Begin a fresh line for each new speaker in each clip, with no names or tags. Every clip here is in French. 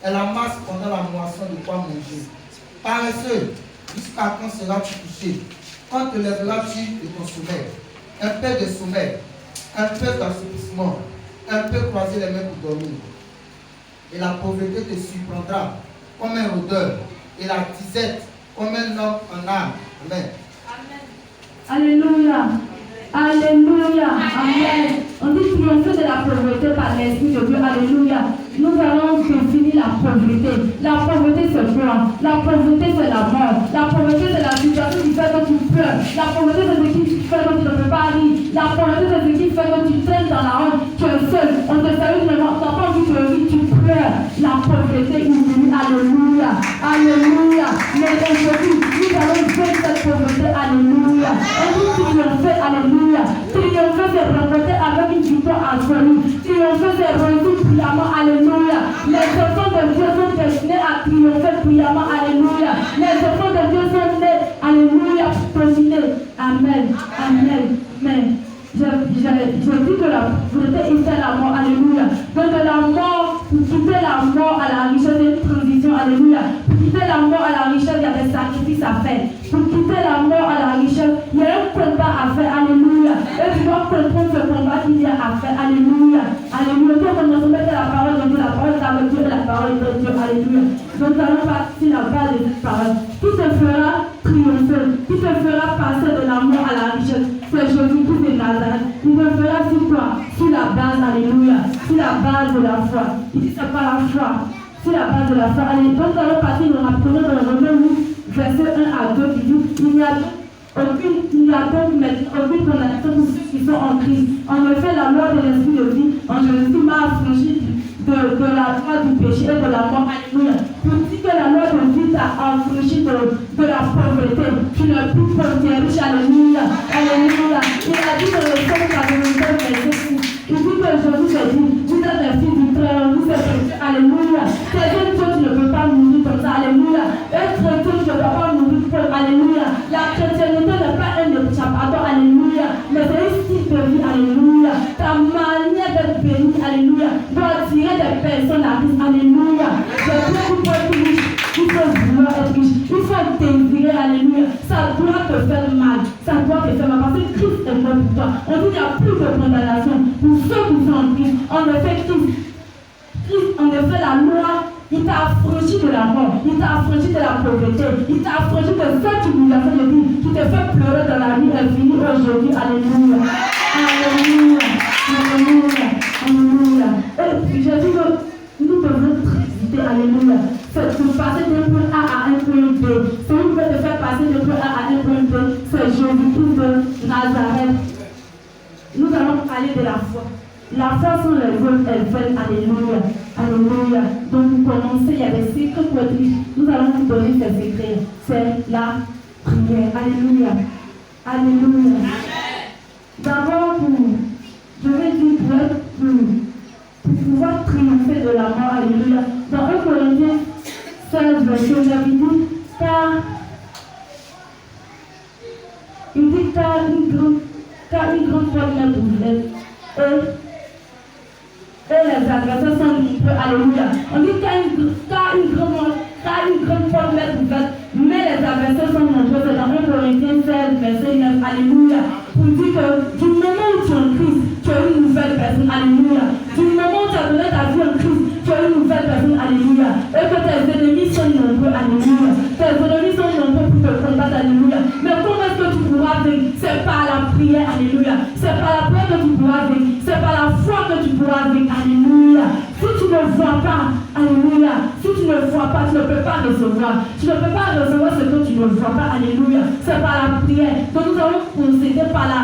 Elle amasse pendant la moisson de quoi manger. Paresseux, jusqu'à quand seras-tu couché? Quand te lèveras-tu de ton sommeil? Un peu de sommeil, un peu d'assoupissement, un peu croiser les mains pour dormir. Et la pauvreté te surprendra comme un rôdeur, et la disette comme un homme en âme. Amen.
Alléluia. Alléluia. Amen. On dit triompher de la pauvreté par l'Esprit de Dieu. Alléluia. Nous allons définir la pauvreté. La pauvreté, c'est quoi? La pauvreté, c'est la mort. La pauvreté, c'est la situation qui fait que tu pleures. La pauvreté, c'est ce qui fait que tu ne peux pas rire. La pauvreté, c'est ce qui fait que tu traînes dans la honte. Tu es seul. On te salue, tu n'as pas envie de rire, tu pleures. La pauvreté humilie. Alléluia. Alléluia. Mais aujourd'hui, nous allons vaincre cette pauvreté. Alléluia. Et nous triompher. Alléluia. Triompher, c'est remporter avec une victoire absolue. Triompher, c'est réussir brillamment. Alléluia. Les enfants de Dieu sont destinés à triompher brillamment. Alléluia. Les enfants de Dieu sont nés. Alléluia. Pour dominer. Amen. Amen. Amen. Je dis que la pauvreté est la mort. Alléluia. Donc de la mort, pour quitter la mort à la richesse, il y a une transition. Alléluia. Pour quitter la mort à la richesse, il y a des sacrifices à faire. Pour quitter la mort à la richesse, il y a un combat à faire. Alléluia. Et tu dois comprendre ce combat qu'il y a à faire. Alléluia. Alléluia. Donc on se met la parole de Dieu, la parole avec Dieu et la parole de Dieu. Alléluia. Donc nous allons partir la base de cette parole. Qui te fera triompher? Qui te fera passer de la mort à la richesse? C'est Jésus-Christ de Nazareth. Il te fera sur quoi? Sur la base. Alléluia. Sur la base de la foi. Il dit c'est pas la foi. Sur la base de la foi. Allez, donc nous allons partir dans la première dans le Romains 8, verset 1 à 2 qui dit il n'y a donc maintenant aucune condamnation pour ceux qui sont en Christ. En effet, la loi de l'esprit de vie en Jésus m'a affranchi de la loi du péché et de la mort. Alléluia. Pour dire que la loi de vie t'a affranchi de la pauvreté. Tu n'es plus pauvre, tu es riche. Alléluia. Alléluia. Il a dit dans le Psaume 89, verset 6. Il dit que Jésus a dit, vous êtes les fils du Très-Haut, vous êtes péchés. Alléluia. C'est un Dieu, tu ne peux pas mourir comme ça. Alléluia. Un chrétien, tu ne peux pas mourir pauvre. Alléluia. La chrétienté n'est pas un échappatoire. Alléluia. Mais c'est un style de vie. Alléluia. Ta manière d'être béni. Alléluia. Doit attirer des personnes à Christ. Alléluia. C'est pour qu'il faut être riche. Il faut vouloir être riche. Il faut désirer. Alléluia. Ça doit te faire mal. Ça doit te faire mal. Parce que Christ est mort pour toi. On dit qu'il n'y a plus de condamnation pour ceux qui sont en Christ. En effet, Christ, en effet, la loi, il t'a affranchi de la mort, il t'a affranchi de la pauvreté, il t'a affranchi de cette humiliation de vie qui te fait pleurer dans la vie infinie aujourd'hui. Alléluia. Alléluia. Alléluia. Alléluia. Et puis j'ai dit que nous devons transiter. Alléluia. C'est de passer d'un point A à un point B. Celui qui peut te faire passer d'un point A à un point B, c'est Jésus-Christ de Nazareth. Nous allons parler de la foi. La foi sont les œuvres, elles veulent. Alléluia. Alléluia. Donc pour commencer, il y a des secrets pour être riche. Nous allons vous donner ces secrets. C'est la prière. Alléluia. Alléluia. D'abord, je vais dire pour pouvoir triompher de la mort. Alléluia. Dans 1 Corinthiens 16, verset 9, il dit car une grande forme ouverte. Et les adversaires sont nombreux. Alléluia. On dit car une grande porte est ouverte, mais les adversaires sont nombreux. C'est dans 1 Corinthiens 16, verset 9. Alléluia. Pour dire que du moment où tu es en Christ, tu es une nouvelle personne. Alléluia. Du moment où tu as donné ta vie en Christ, tu es une nouvelle personne. Alléluia. Et que tes ennemis sont nombreux. Alléluia. Tes ennemis sont nombreux pour te combattre. Alléluia. Mais comment est-ce que tu pourras vaincre? C'est par la prière. Alléluia. C'est par la prière que tu pourras vaincre. C'est par la foi que tu pourras vaincre. Alléluia. Si tu ne vois pas, alléluia. Si tu ne vois pas, tu ne peux pas recevoir. Tu ne peux pas recevoir ce que tu ne vois pas. Alléluia. C'est par la prière. Donc nous allons procéder par la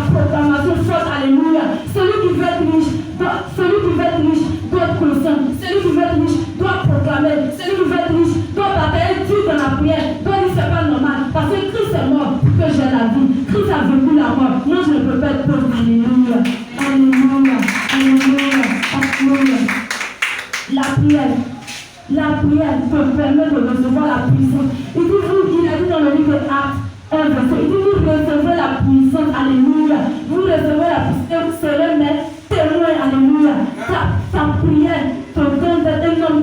proclamation forte. Alléluia. Celui qui veut être riche doit être conscient. Celui qui veut être riche doit proclamer. Celui qui veut être riche doit batailler Dieu dans la prière. Doit dire c'est pas normal. Parce que Christ est mort pour que j'ai la vie. Christ a vécu la mort. Moi je ne peux pas être pauvre. Alléluia. Alléluia. Alléluia. Alléluia. La prière te permet de recevoir la puissance. Il a dit dans le livre Actes 1, verset, il dit vous recevez la puissance. Alléluia. Vous recevez la puissance. Vous serez mes témoins. Alléluia. Ta prière te donne d'être un homme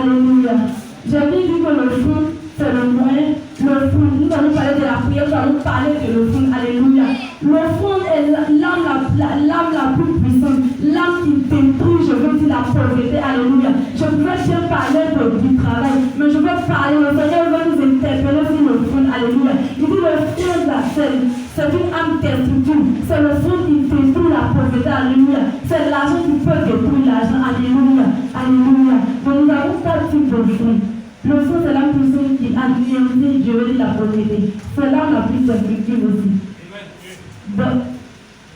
Alléluia. J'ai bien dit que le fond, c'est le moyen. Le fond, nous allons parler de la prière, nous allons parler de le fond. Alléluia. Le fond est l'âme la plus puissante, l'âme qui détruit, je veux dire, la pauvreté. Alléluia. Je pouvais bien parler du travail, mais je veux parler, le Seigneur veut nous interpeller sur le fond. Alléluia. Il dit le fond de la scène, c'est une âme destructive. C'est le fond qui détruit la pauvreté. Alléluia. C'est l'argent qui peut détruire l'argent. Alléluia. Alléluia. Donc nous avons 4 types de fond. Le fond, c'est l'âme puissante qui anéantit, je veux dire, la pauvreté. C'est l'âme la plus destructive aussi. Donc,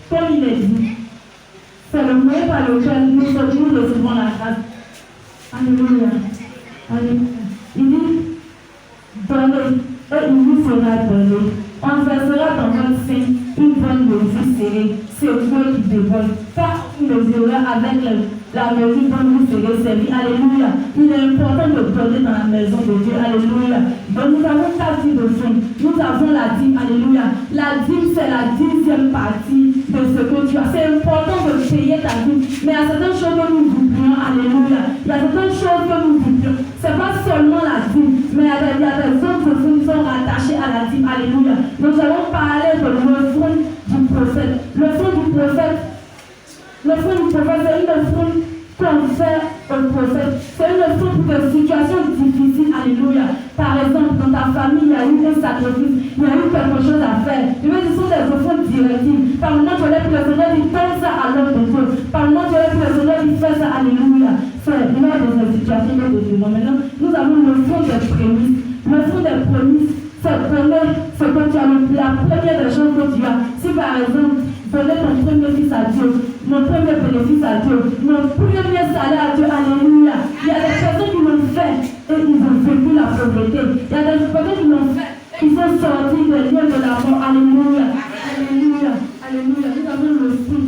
comme il est dit, c'est le moyen par lequel nous recevons la grâce. Alléluia. Alléluia. Il dit, donnez, et il vous sera donné. On versera dans votre sein une bonne mesure serrée, c'est vous qui dévole. Car vous mesurez avec la mesure dont vous serez servi. Alléluia. Il est important de donner dans la maison de Dieu. Alléluia. Donc nous avons 4 types de fonds. Nous avons la dîme. Alléluia. La dîme, c'est la 10e partie de ce que tu as. C'est important de payer ta dîme. Mais il y a certaines choses que nous oublions. Alléluia. Il y a certaines choses que nous oublions. Ce n'est pas seulement la dîme, mais il y a des autres fonds qui sont rattachés à la dîme. Alléluia. Nous allons parler de le fonds du prophète. Le fonds du prophète. Le fonds du prophète, c'est une fonds qu'on fait au prophète. C'est une fonds pour des situations difficiles. Alléluia. Par exemple, dans ta famille, il y a eu un sacrifice, il y a eu quelque chose à faire. Je veux dire, ce sont des offrandes directives. Par le moment, tu lèves le Seigneur, il donne ça à l'homme de Dieu. Par le moment, tu lèves le Seigneur, il fait ça. Alléluia. C'est une des situations de Dieu. Maintenant, nous avons le fond des prémices. Le fond des prémices, c'est donner ce que tu as, la première des choses que tu as. Si par exemple, donner ton premier fils à Dieu, mon premier bénéfice à Dieu, mon premier salaire à Dieu, alléluia. Il y a des personnes qui l'ont fait et ils ont vécu la pauvreté. Il y a des personnes qui l'ont fait, ils sont sortis des lieux de la mort, alléluia. Alléluia, alléluia. Nous avons le son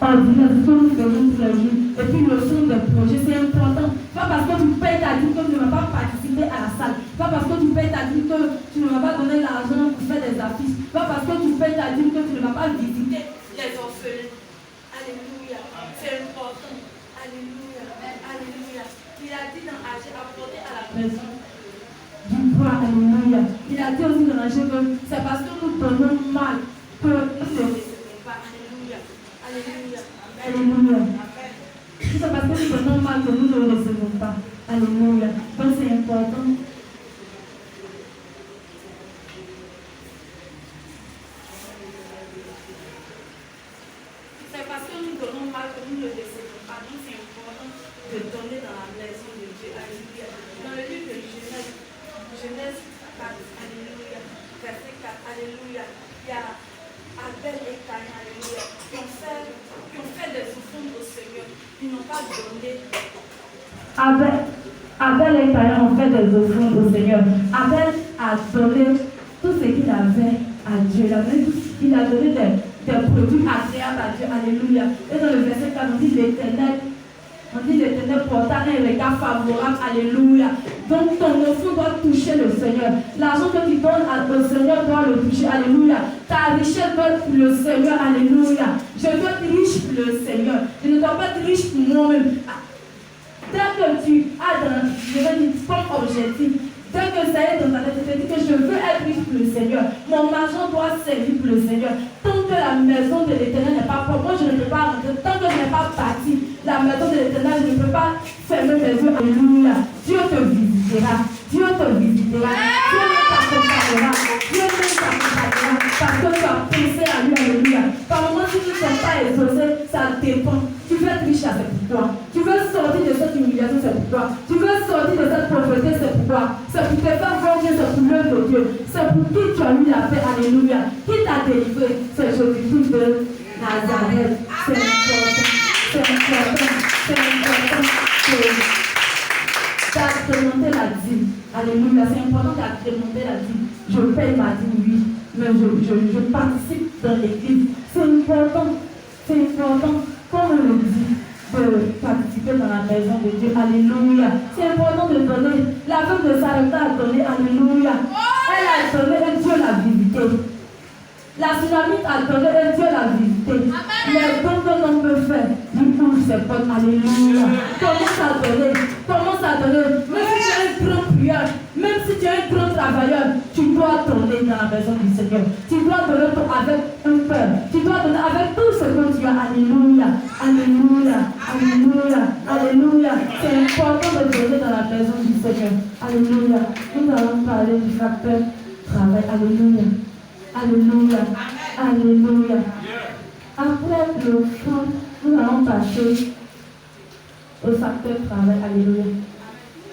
ordinaire, ce que nous faisons tous les jours. Et puis le son des projets, c'est important. Pas parce que tu payes ta dîme que tu ne vas pas participer à la salle. Pas parce que tu payes ta dîme que tu ne vas pas donner l'argent pour faire des affiches. Pas parce que tu payes ta dîme que tu ne vas pas visiter les orphelins. Alléluia. C'est important. Alléluia. Alléluia. Il a dit dans Agé, apporter à la maison du bois. Alléluia. Il a dit aussi dans Agé que c'est parce que nous donnons mal que nous ne recevons pas. Alléluia. Alléluia. Alléluia. C'est parce que nous donnons mal que nous ne recevons pas. Alléluia. Donc c'est important. C'est parce que nous donnons mal que nous ne recevons pas. Donc c'est important de donner dans la maison de Dieu. Alléluia. Dans le livre de Genèse 4, alléluia, verset 4, alléluia, il y a Abel et Caïn, alléluia, qui ont fait des offrandes au Seigneur. Ils n'ont pas donné. Abel et Caïn ont fait des offrandes au Seigneur. Abel a donné tout ce qu'il avait à Dieu. Il a donné des produits agréables à Dieu. Alléluia. Et dans le verset 4, on dit l'Éternel porta un regard favorable. Alléluia. Donc ton offrande doit toucher le Seigneur. L'argent que tu donnes au Seigneur doit le toucher. Alléluia. Ta richesse doit être pour le Seigneur. Alléluia. Je dois être riche pour le Seigneur. Je ne dois pas être riche pour moi-même. Dès que tu as comme objectif, dès que ça est dans ta tête, tu te dis que je veux être riche pour le Seigneur. Mon argent doit servir pour le Seigneur. Tant que la maison de l'Éternel n'est pas propre, moi je ne peux pas rentrer. Tant que je n'ai pas bâti la maison de l'Éternel, je ne peux pas fermer mes yeux. Alléluia. Dieu te visitera. Dieu te visitera. Dieu t'accompagnera. Dieu t'accompagnera. Parce que tu as pensé à lui. Alléluia. Par moment, si tu ne sont pas exaucés, ça dépend. Tu veux être riche, c'est pour toi. Tu veux sortir de cette humiliation, c'est pour toi. Tu veux sortir de cette pauvreté, c'est pour toi. C'est pour te faire voir Dieu, c'est pour l'œuvre de Dieu. C'est pour qui tu as eu la paix. Alléluia. Qui t'a délivré? C'est Jésus-Christ de Nazareth. C'est important. C'est important. C'est important. Tu as demandé la dîme. Alléluia. C'est important que tu as demandé la dîme. Je paye ma dîme, oui. Mais je participe dans l'église. C'est important. C'est important. Comme on le dit, de participer dans la maison de Dieu. Alléluia. C'est important de donner. La femme de Sarepta a donné. Alléluia. Elle a donné et Dieu l'a visité. La tsunamite a donné et Dieu l'a visité. Les dons que l'on peut faire, il ouvre ses portes. Alléluia. Commence à donner. Commence à donner. travailleur, tu dois donner dans la maison du Seigneur. Tu dois donner avec un cœur. Tu dois donner avec tout ce que tu as. Alléluia. Alléluia. Alléluia. Alléluia. C'est important de donner dans la maison du Seigneur. Alléluia. Nous allons parler du facteur travail. Alléluia. Alléluia. Alléluia. Après le fond, nous allons passer au facteur travail. Alléluia.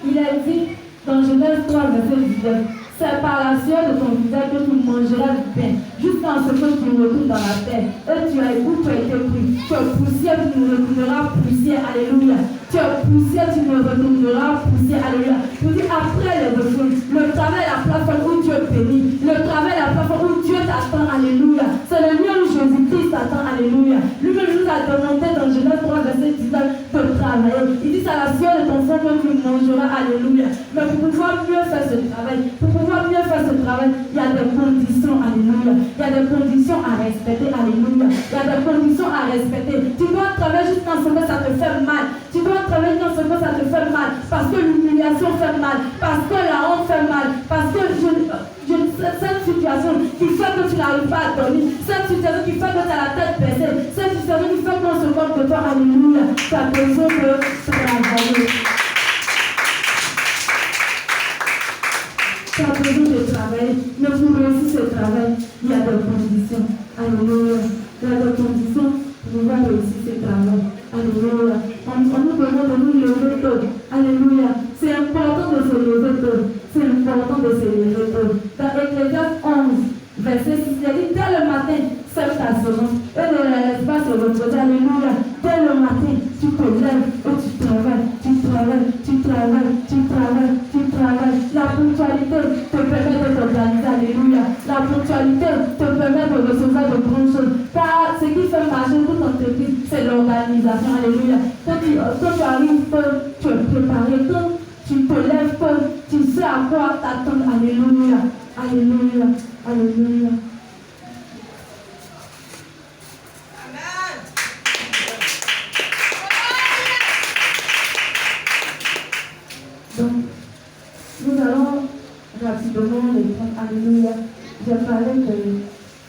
Il est dit dans Genèse 3, verset 19, c'est par la sueur de ton visage que tu mangeras du pain, jusqu'à ce que tu retournes dans la terre. Et tu as où tu as été pris. Tu es poussière, tu ne retourneras poussière. Alléluia. Tu es poussière, tu ne retourneras poussière. Alléluia. Je dis après les efforts, le travail est la plateforme où Dieu bénit. Le travail est la plateforme où Dieu t'attend. Alléluia. C'est le lieu où Jésus-Christ t'attend. Alléluia. Lui-même nous a demandé dans Genèse 3, verset 19 de travailler. Il dit c'est à la sueur de ton sang que tu mangeras. Alléluia. Mais pour pouvoir mieux faire ce travail, mieux faire ce travail, il y a des conditions, alléluia. Il y a des conditions à respecter, alléluia. Il y a des conditions à respecter. Tu dois travailler jusqu'à ce que ça te fait mal. Tu dois travailler jusqu'à ce que ça te fait mal. Parce que l'humiliation fait mal. Parce que la honte fait mal. Parce que cette situation qui fait que tu n'arrives pas à dormir. Cette situation qui fait que tu as la tête baissée. Cette situation qui fait qu'on se moque de toi, alléluia. Tu as besoin de travailler. Tu as besoin de travailler, mais pour réussir ce travail, il y a des conditions. Alléluia. Il y a des conditions pour pouvoir réussir ce travail. Alléluia. On nous demande de nous lever tôt. Alléluia. C'est important de se lever tôt. C'est important de se lever tôt. Dans Ecclésiaste 11, verset 6, il dit dès le matin, sème ta semence et ne la laisse pas se reposer. Alléluia. Dès le matin, tu te lèves et tu travailles. Tu travailles, tu travailles, tu travailles, tu travailles. La ponctualité te permet de t'organiser. Alléluia. La ponctualité te permet de recevoir de grandes choses. Car ce qui fait marcher toute entreprise, c'est l'organisation. Alléluia. Quand tu arrives tôt, tu es préparé tôt, tu te lèves tôt, tu sais à quoi t'attendre. Alléluia. Alléluia. Alléluia. Donc, nous allons rapidement les prendre. Alléluia. J'ai parlé de,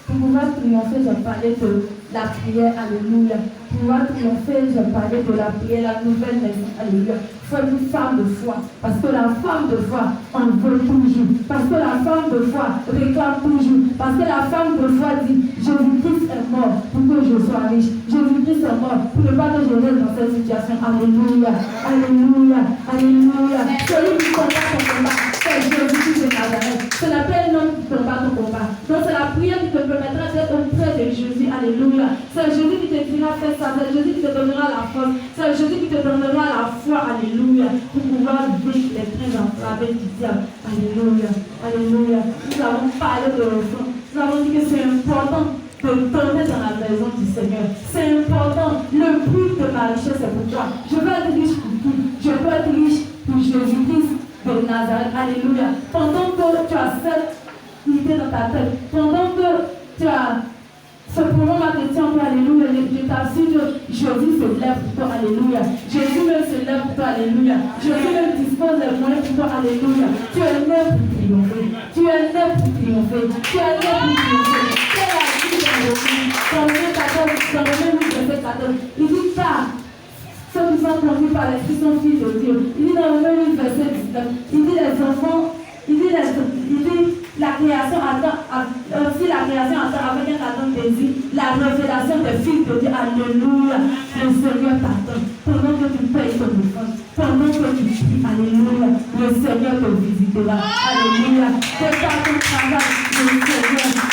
pour pouvoir triompher, j'ai parlé de la prière. Alléluia. Pour pouvoir triompher, j'ai parlé de la prière, la nouvelle naissance. Alléluia. Il faut une femme de foi. Parce que la femme de foi en veut toujours. Parce que la femme de foi réclame toujours. Parce que la femme de foi dit Jésus-Christ est mort pour que je sois riche. Jésus-Christ est mort pour ne pas que je reste dans cette situation. Alléluia. Alléluia. Alléluia. Celui qui combat ton combat, c'est Jésus-Christ de Nazareth. Ce n'est pas un homme qui combat ton combat. Donc c'est la prière qui te permettra d'être auprès de Jésus. Alléluia. C'est Jésus qui te dira fais ça. C'est Jésus qui te donnera la force. C'est Jésus qui te donnera la foi. Alléluia. Pour pouvoir vaincre les trains entravés du diable. Alléluia. Alléluia. Nous avons parlé de l'enfant. Nous avons dit que c'est important de donner dans la maison du Seigneur. C'est important. Le but de ma richesse, c'est pour toi. Je veux être riche pour qui? Je veux être riche pour Jésus-Christ de Nazareth. Alléluia. Pendant que tu as cette idée dans ta tête, pendant que tu as ce problème à te dire, alléluia, je t'assure que Jésus se lève pour toi, alléluia. Jésus même se lève pour toi, alléluia. Jésus même dispose des moyens pour toi, alléluia. Tu es né pour triompher. Tu es né pour triompher. Tu es né pour triompher. C'est la vie dans le même verset 14. Il dit car ceux qui sont conduits par l'Esprit sont fils de Dieu. Il dit dans le même verset 19, il dit les enfants, il dit la création attend, si la création attend avec un attend désir, la révélation des fils de Dieu, alléluia, le Seigneur t'attend. Pendant que tu payes ton offrande, pendant que tu pries, alléluia, le Seigneur te visitera, alléluia. C'est par ton travail, le Seigneur.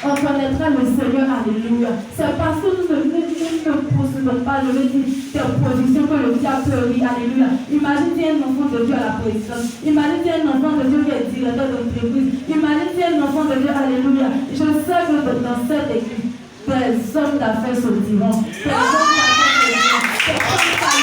On connaîtra le Seigneur, alléluia. C'est parce que nous ne possédons pas, je veux dire, des positions que le diable peut rire, alléluia. Imagine un enfant de Dieu à la présidence. Imagine un enfant de Dieu qui est directeur d'entreprise. Imagine un enfant de Dieu, alléluia. Je sais que dans cette équipe, des hommes d'affaires se diront. Des hommes d'affaires se diront.